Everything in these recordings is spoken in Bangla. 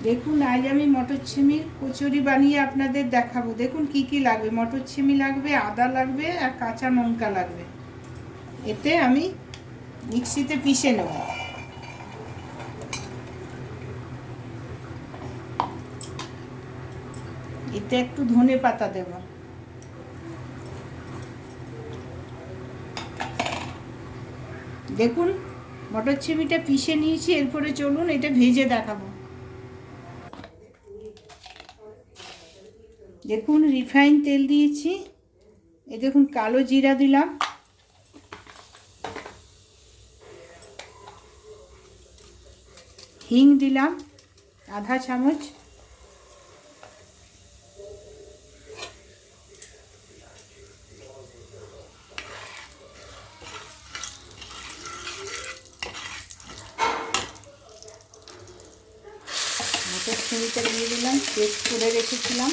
দেখুন আজ আমি মটরছিমির কচুরি বানিয়ে আপনাদের দেখাবো। দেখুন কি কি লাগবে। মটরছিমি লাগবে, আদা লাগবে আর কাঁচা লঙ্কা লাগবে। এতে আমি মিক্সিতে পিষে নেব। এতে একটু ধনে পাতা দেব। দেখুন মটরছিমিটা পিষে নিয়েছি, এরপরে চলুন এটা ভেজে দেখাবো। দেখুন রিফাইন তেল দিয়েছি, এই দেখুন কালো জিরা দিলাম, হিং দিলাম আধা চামচ, মটরশুঁটিটা দিয়ে দিলাম, পেস্ট করে রেখেছিলাম।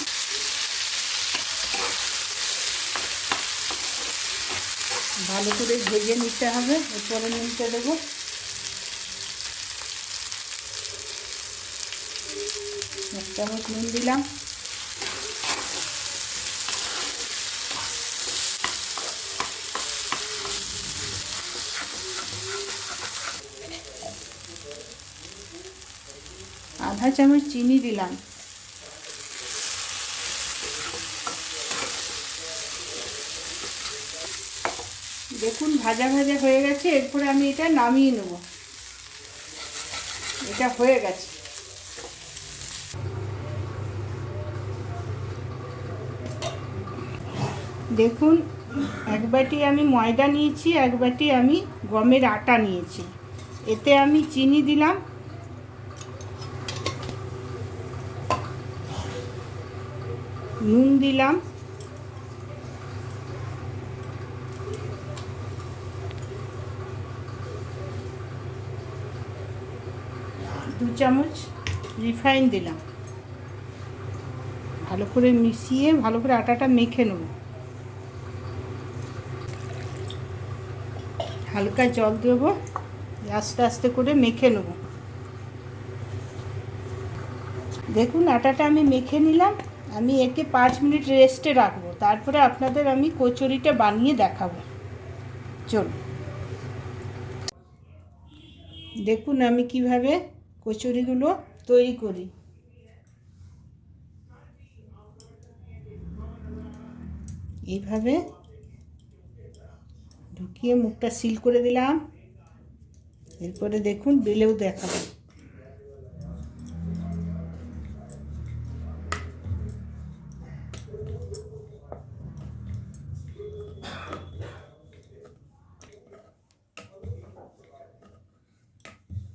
ভালো করে ভেজে নিতে হবে। এরপরে নুনটা দেবো। এক চামচ নুন দিলাম। আধা চামচ চিনি দিলাম। দেখুন ভাজা ভাজা হয়ে গেছে, এরপরে আমি এটা নামিয়ে নেব। এটা হয়ে গেছে। দেখুন এক বাটি আমি ময়দা নিয়েছি, এক বাটি আমি গমের আটা নিয়েছি। এতে আমি চিনি দিলাম, নুন দিলাম, দু চামচ রিফাইন দিলাম। ভালো করে মিশিয়ে ভালো করে আটাটা মেখে নেব। হালকা জল দেব, আস্তে আস্তে করে মেখে নেব। দেখুন আটাটা আমি মেখে নিলাম। আমি একে 5 মিনিট রেস্টে রাখবো, তারপরে আপনাদের আমি কচুরিটা বানিয়ে দেখাবো। চলুন দেখুন আমি কিভাবে কচুরিগুলো তৈরি করি। এইভাবে ঢুকিয়ে মুখটা সিল করে দিলাম। এরপরে দেখুন বেলেও দেখাবো।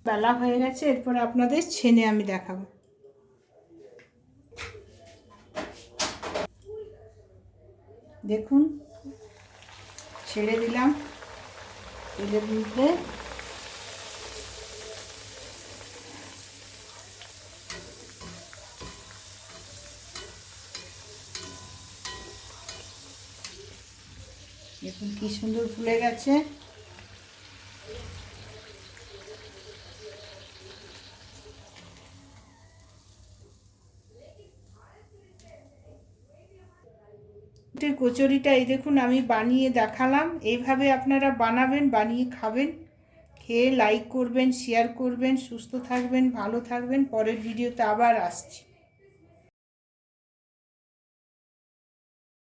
বেলা হয়ে গেছে, এরপরে আপনাদের ছেনে আমি দেখাবো। দেখুন ছেড়ে দিলাম তেলের মধ্যে। দেখুন কি সুন্দর ফুলে গেছে। কচুরিটা এই দেখুন আমি বানিয়ে দেখালাম। এইভাবে আপনারা বানাবেন, বানিয়ে খাবেন। খেয়ে লাইক করবেন, শেয়ার করবেন। সুস্থ থাকবেন, ভালো থাকবেন। পরের ভিডিওতে আবার আসছি।